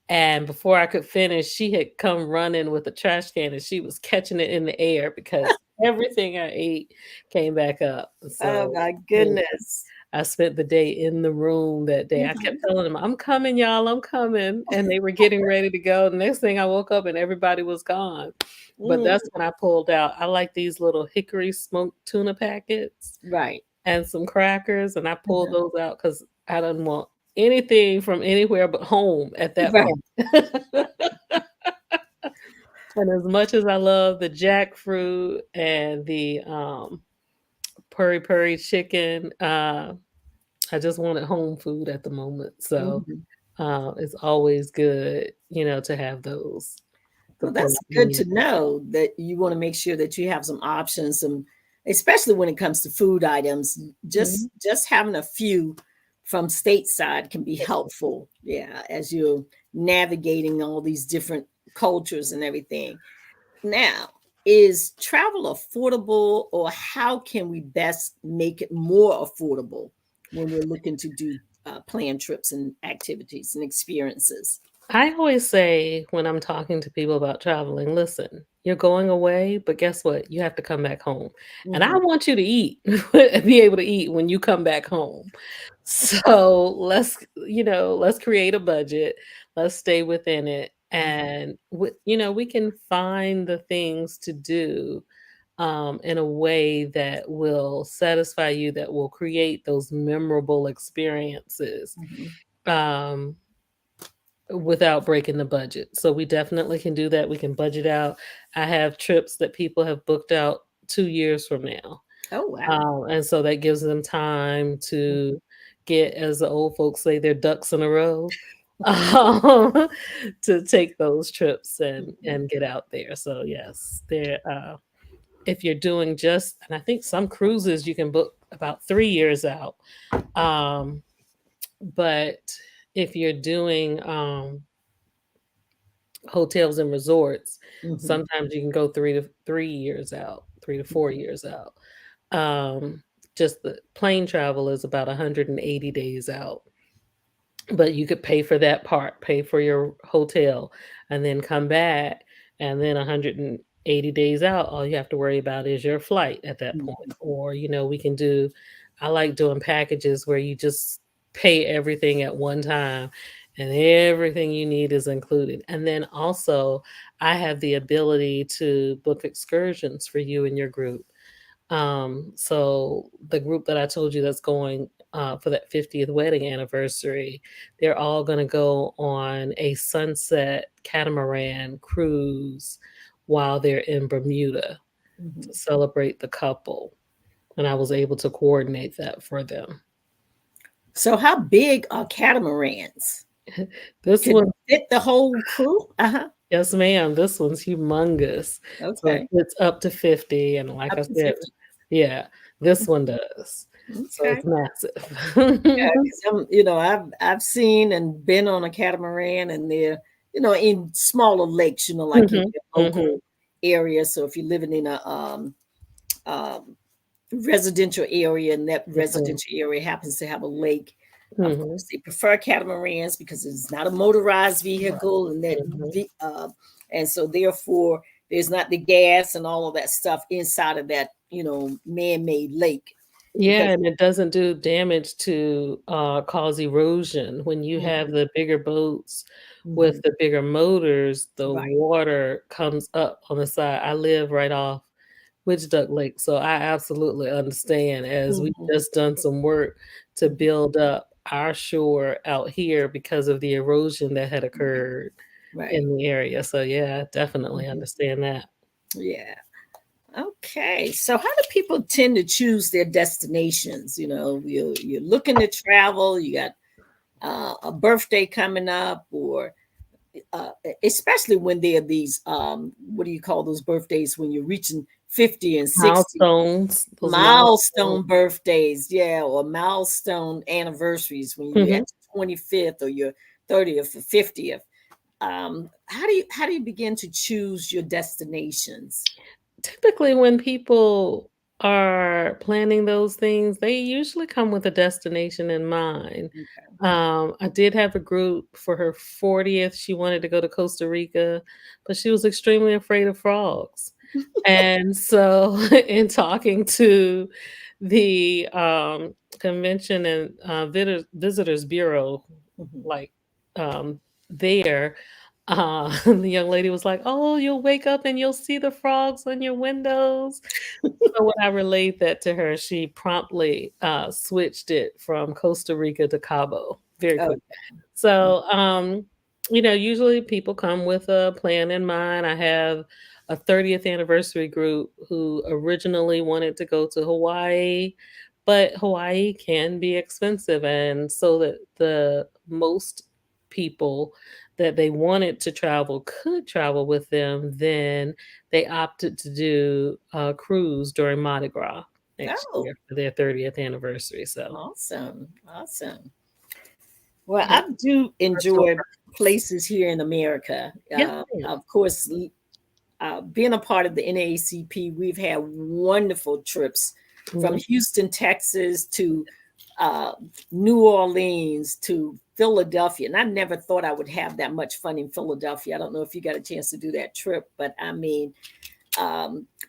And before I could finish, she had come running with a trash can and she was catching it in the air because everything I ate came back up. Oh So my yeah, goodness. I spent the day in the room that day. I kept Hmm. telling them, I'm coming, y'all, I'm coming. And they were getting ready to go. The next thing I woke up and everybody was gone. But Hmm. that's when I pulled out. I like these little hickory smoked tuna packets Right. and some crackers. And I pulled Uh-huh. those out because I didn't want anything from anywhere but home at that Right. point. And as much as I love the jackfruit and the puri chicken, I just wanted home food at the moment. So Hmm. it's always good, to have those to Well, pull that's out good when you to know that you want to make sure that you have some options, especially when it comes to food items. Mhm. Just having a few from stateside can be helpful. Yeah, as you're navigating all these different cultures and everything. Now, is travel affordable, or how can we best make it more affordable when we're looking to do planned trips and activities and experiences? I always say when I'm talking to people about traveling, listen, you're going away, but guess what? You have to come back home. And I Hmm. want you to eat, be able to eat when you come back home. So let's create a budget. Let's stay within it. And, we can find the things to do in a way that will satisfy you, that will create those memorable experiences. Hmm. Um, without breaking the budget. So we definitely can do that. We can budget out. I have trips that people have booked out 2 years from now. Oh, wow. And so that gives them time to get, as the old folks say, their ducks in a row, um, to take those trips Mhm. and get out there. So yes, there. If you're doing and I think some cruises you can book about 3 years out. Um, but if you're doing hotels and resorts, Mhm. sometimes you can go 3 to 3 years out, 3 to 4 years out. Um, just the plane travel is about 180 days out, but you could pay for that part, pay for your hotel, and then come back, and then 180 days out, all you have to worry about is your flight at that point. Mhm. Or, we can do I like doing packages where you just pay everything at one time and everything you need is included. And then also, I have the ability to book excursions for you and your group. So the group that I told you that's going for that 50th wedding anniversary, they're all going to go on a sunset catamaran cruise while they're in Bermuda to celebrate the couple. And I was able to coordinate that for them. So how big are catamarans? This Could one, fit the whole crew? yes, ma'am. This one's humongous. So Okay. it's up to 50. And like Up I to said, 50. yeah, this one does. So Okay. it's massive. Yeah, 'cause I've seen and been on a catamaran, and they're in smaller lakes, like in Mhm, your mhm, local area. So if you're living in a um residential area, and that mhm, residential area happens to have a lake, of mhm, course they prefer catamarans because it's not a motorized vehicle, and mhm. and so therefore there's not the gas and all of that stuff inside of that man-made lake Yeah, because. and it doesn't do damage to cause erosion. When you have Mhm, the bigger boats with mhm, the bigger motors, the right. water comes up on the side. I live right off Witch Duck Lake, so I absolutely understand as we Mhm, just done some work to mhm, build up our shore out here because of the erosion that had occurred right. in the area. So yeah, I definitely Mhm, understand that. yeah. Okay, so how do people tend to choose their destinations? You're looking to travel. You got a birthday coming up, or uh, especially when there are these what do you call those birthdays when you're reaching 50 and 60? Milestones, those milestones. Milestone birthdays, yeah, or milestone anniversaries when you're Mhm. at 25th or your 30th or 50th. How do you begin to choose your destinations? Typically, when people are planning those things, they usually come with a destination in mind. Okay. I did have a group for her 40th. She wanted to go to Costa Rica, but she was extremely afraid of frogs. And so, in talking to the convention and visitors bureau, Mhm. like there, the young lady was like, "Oh, you'll wake up and you'll see the frogs on your windows." So when I relayed that to her, she promptly switched it from Costa Rica to Cabo very Oh, quickly. So, usually people come with a plan in mind. I have a 30th anniversary group who originally wanted to go to Hawaii, but Hawaii can be expensive. And so that the most people that they wanted to travel could travel with them, then they opted to do a cruise during Mardi Gras next oh, year for their 30th anniversary. So, awesome, awesome. Well, yeah, I do personal enjoy preference. places here in America. Yes, ma'am. Of course, being a part of the NAACP, we've had wonderful trips from Mhm. Houston, Texas to uh, New Orleans to Philadelphia. And I never thought I would have that much fun in Philadelphia. I don't know if you got a chance to do that trip, but I mean,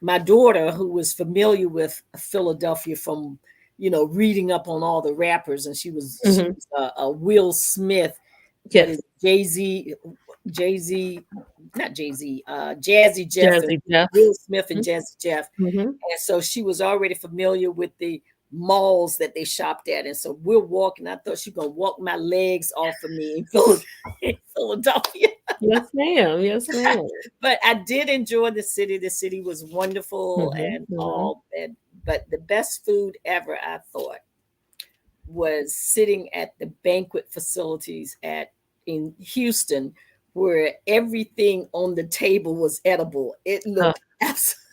my daughter, who was familiar with Philadelphia from reading up on all the rappers, and she Mhm. was a Will Smith, what Yes. is Jay Z, not Jay Z, Jazzy Jeff, and Jazzy Jeff. Will Smith and Mhm, Jazzy Jeff, mhm. and so she was already familiar with the malls that they shopped at, and so we're walking. I thought she was gonna walk my legs off of me in in Philadelphia. Yes, ma'am. Yes, ma'am. But I did enjoy the city. The city was wonderful Mhm, and mhm. all. But the best food ever, I thought, was sitting at the banquet facilities at in Houston, where everything on the table was edible. It Oh, looked absolutely.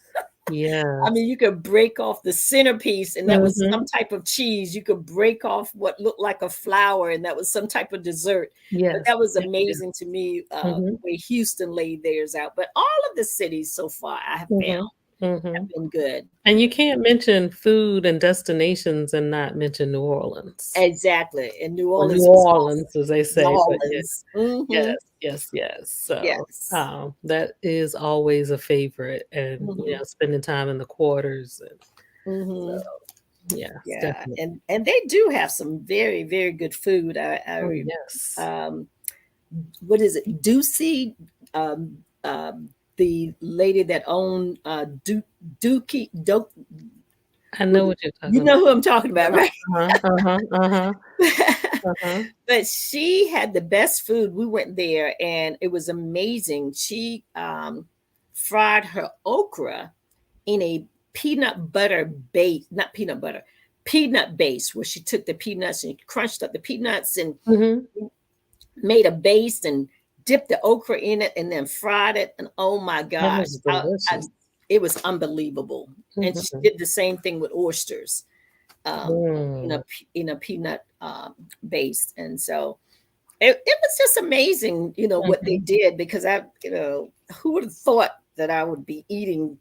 I yes. mean, you could break off the centerpiece, and that was some Mhm. type of cheese. You could break off what looked like a flower, and that was some type of dessert. But Yes. that was Yes, yes. amazing to me, the Mhm, way Houston laid theirs out. But all of the cities so far I have found mhm, have mhm. been good. And you can't mention food and destinations and not mention New Orleans. Exactly. And New Or New Orleans was Orleans, awesome. as they New say, but yeah. Orleans. Yes, Hmm. yes, yes. So, Yes. that is always a favorite and, Hmm. spending time in the quarters and so Hmm. Yes, Yeah, definitely. and they do have some very, very good food. Oh, yes. What is it? Ducey, um, the lady that owned Dookie, I know what you're you talking know about. who I'm talking about, right? Uh-huh, uh-huh, uh-huh, uh-huh. But she had the best food. We went there and it was amazing. She fried her okra in a peanut butter base, not peanut butter, peanut base, where she took the peanuts and crunched up the peanuts and Mhm. made a base and dipped the okra in it and then fried it. And oh my That gosh, was delicious. it was unbelievable. And she Mhm. did the same thing with oysters, um, in a Mm. peanut base. And so it was just amazing, what they Mhm. did, because who would have thought that I would be eating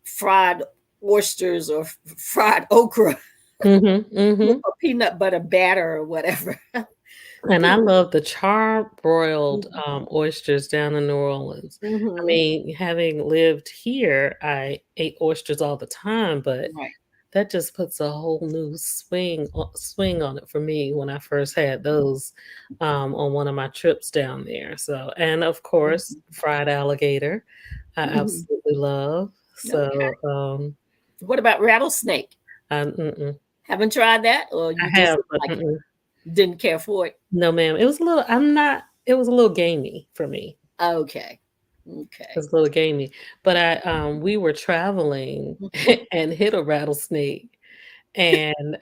fried oysters or fried okra Mhm, with mhm. a peanut butter batter or whatever. And I love the charbroiled, Mhm, oysters down in New Orleans. I mhm. mean, having lived here, I ate oysters all the time, but Right. that just puts a whole new swing on it for me when I first had those, on one of my trips down there. So, and of course, Mhm, fried alligator, I mhm. absolutely love. Okay. So, What about rattlesnake? mm-mm. Haven't tried that, or I you just have, didn't but like it? mm-mm. Didn't care for it? No, ma'am. It was a little gamey for me. Okay. It Okay. was a little gamey. But we were traveling Mhm, and hit a rattlesnake. And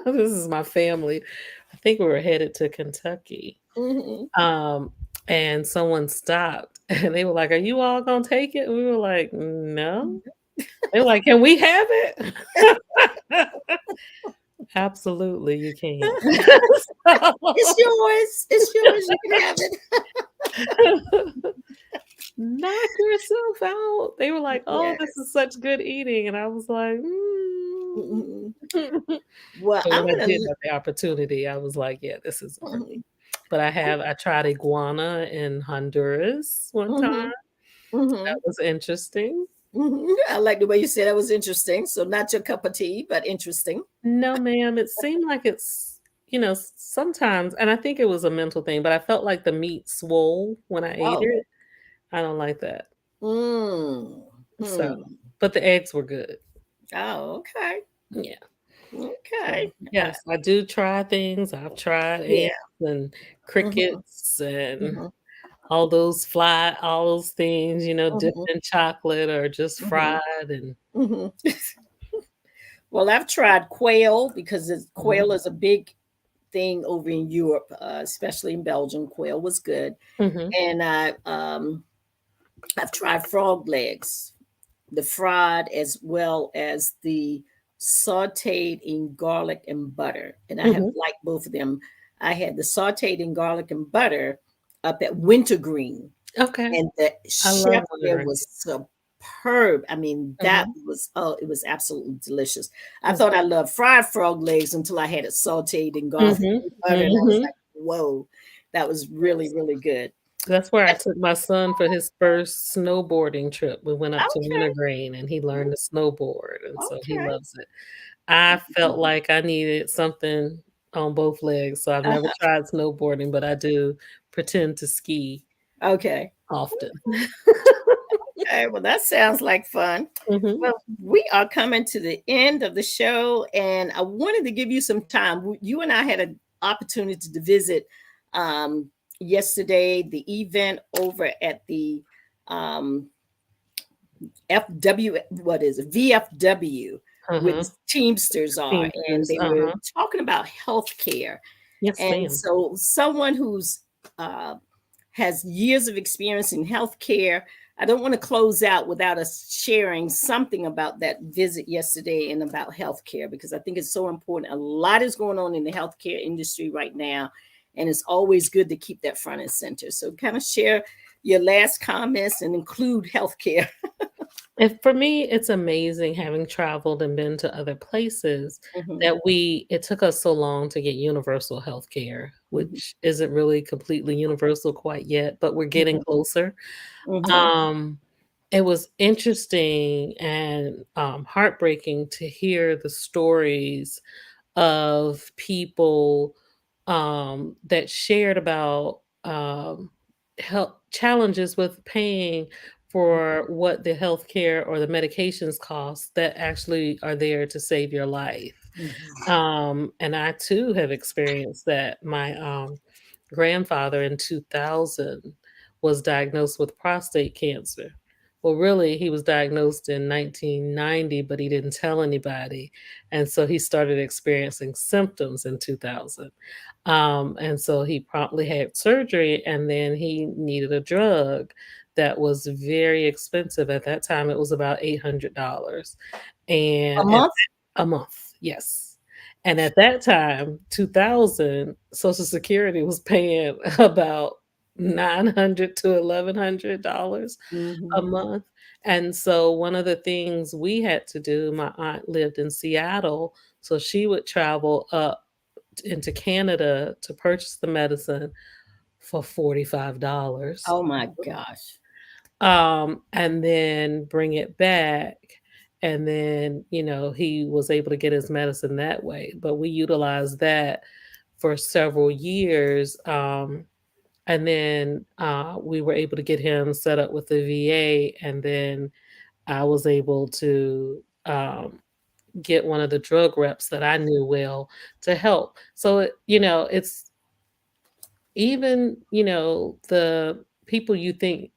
this is my family. I think we were headed to Kentucky. mhm. Um, and someone stopped and they were like, "Are you all gonna take it?" And we were like, "No." They were like, "Can we have it?" Absolutely, you can. It's yours. It's yours. You can have it. Knock yourself out. They were like, "Oh, this is Yes. such good eating," and I was like, Mhm. Well, But I'm when I gonna. did have the opportunity, I was like, "Yeah, this isn't for me." Mhm, But I tried iguana in Honduras one time. mhm, That mhm, was interesting. mhm. I like the way you said that was interesting. So not your cup of tea, but interesting. No, ma'am, it seemed like sometimes, and I think it was a mental thing, but I felt like the meat swole when I ate Oh. it. I don't like that. Mm. So, Hmm. but the eggs were good. Oh, okay. Yeah. So, Okay. yes, I do try things. I've tried Yeah. ants and Mhm, crickets and mhm, all those things, dipped mhm, in chocolate or just mhm, fried and mhm. Well, I've tried quail because mhm, quail is a big thing over in Europe, especially in Belgium. Quail was good, mhm, and I've tried frog legs, the fried as well as the sauteed in garlic and butter, and I have mhm. liked both of them. I had the sauteed in garlic and butter up at Wintergreen, Okay. and the I love chef there wintergreen. was superb. I mean, that Mhm, was it was absolutely delicious. I mhm, thought I loved fried frog legs until I had it sauteed in garlic mhm, and butter, and I was mhm. like, "Whoa, that was really, Yes. really good." That's where I That's took my son for his first snowboarding trip. We went up to okay. Wintergreen and he learned to snowboard, and so he Okay. loves it. I felt like I needed something on both legs, so I've never Uh-huh. tried snowboarding, but I do pretend to ski Okay. often. Okay. Well, that sounds like fun. Mhm, Well, we are coming to the end of the show, and I wanted to give you some time. You and I had an opportunity to visit um, yesterday the event over at the um, FW, what is it, VFW, where the uh-huh. Teamsters are, and Teamsters, they were uh-huh. talking about healthcare. Yes, And ma'am. so, someone who's uh, has years of experience in healthcare, I don't want to close out without us sharing something about that visit yesterday and about healthcare, because I think it's so important. A lot is going on in the healthcare industry right now, and it's always good to keep that front and center. So, kind of share your last comments and include healthcare. And for me, it's amazing having traveled and been to other places Mhm, that it took us so long to get universal health care, mhm, which isn't really completely universal quite yet, but we're getting mhm, closer. mhm, Um, it was interesting and heartbreaking to hear the stories of people that shared about health challenges with paying for what the healthcare or the medications cost that actually are there to save your life. Mhm. And I too have experienced that. My grandfather in 2000 was diagnosed with prostate cancer. Well, really, he was diagnosed in 1990, but he didn't tell anybody. And so he started experiencing symptoms in 2000. And so he promptly had surgery, and then he needed a drug that was very expensive. At that time, it was about $800. A And month? a month, yes. And at that time, 2000, Social Security was paying about 900 to $1,100 a Mhm. month. And so one of the things we had to do, my aunt lived in Seattle, so she would travel up into Canada to purchase the medicine for $45. Oh my gosh. And then bring it back. And then, he was able to get his medicine that way. But we utilized that for several years. And then we were able to get him set up with the VA. And then I was able to get one of the drug reps that I knew well to help. So, it's even, the people you think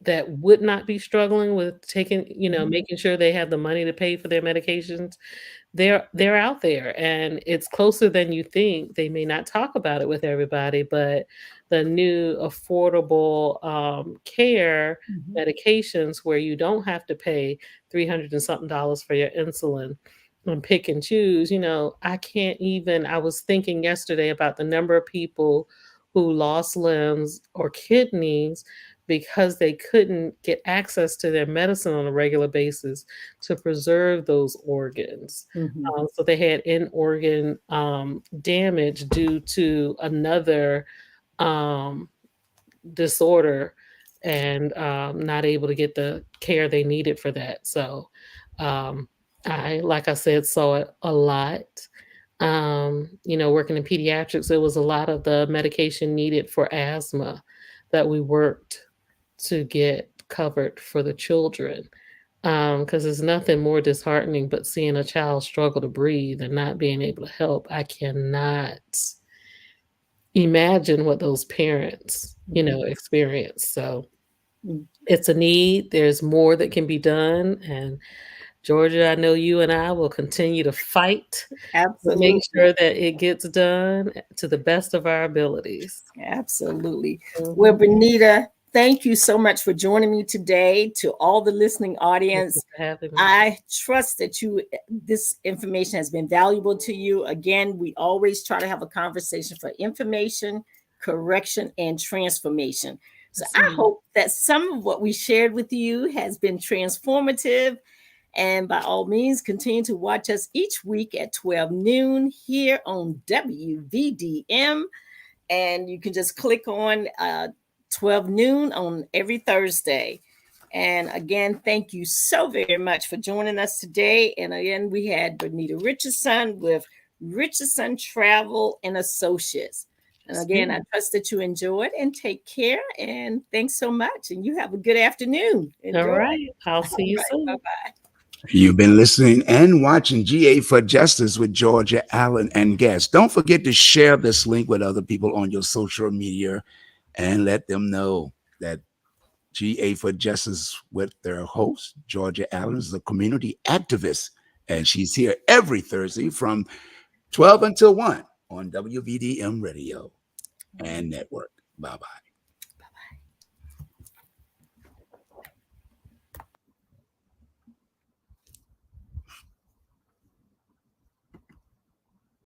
that would not be struggling with taking, Mhm. making sure they have the money to pay for their medications, they're out there, and it's closer than you think. They may not talk about it with everybody, but the new affordable, care Mhm. medications where you don't have to pay 300 and something dollars for your insulin and pick and choose, I was thinking yesterday about the number of people who lost limbs or kidneys because they couldn't get access to their medicine on a regular basis to preserve those organs. Mhm. So they had in organ damage due to another um, disorder and not able to get the care they needed for that. So um, like I said, saw it a lot. Working in pediatrics, it was a lot of the medication needed for asthma that we worked to get covered for the children. Because there's nothing more disheartening but seeing a child struggle to breathe and not being able to help. I cannot imagine what those parents, Mhm. experience. So Mm. it's a need. There's more that can be done. And Georgia, I know you and I will continue to fight to make Absolutely. sure that it gets done to the best of our abilities. Absolutely. Well, Mhm. Bernita, thank you so much for joining me today. To all the listening Thank you audience, for having me. I trust that this information has been valuable to you. Again, we always try to have a conversation for information, correction, and transformation. So Yes, I ma'am. hope that some of what we shared with you has been transformative. And by all means, continue to watch us each week at 12 noon here on WVDM. And you can just click on 12 noon on every Thursday. And again, thank you so very much for joining us today. And again, we had Bernita Richardson with Richardson Travel and Associates. And Yes, again, I ma'am. trust that you enjoyed and take care. And thanks so much. And you have a good afternoon. All Enjoy. right. I'll see All you right. Bye soon. bye. You've been listening and watching GA for Justice with Georgia Allen and guests. Don't forget to share this link with other people on your social media and let them know that GA for Justice with their host, Georgia Allen, is a community activist. And she's here every Thursday from 12 until 1 on WVDM Radio and Network. Bye bye.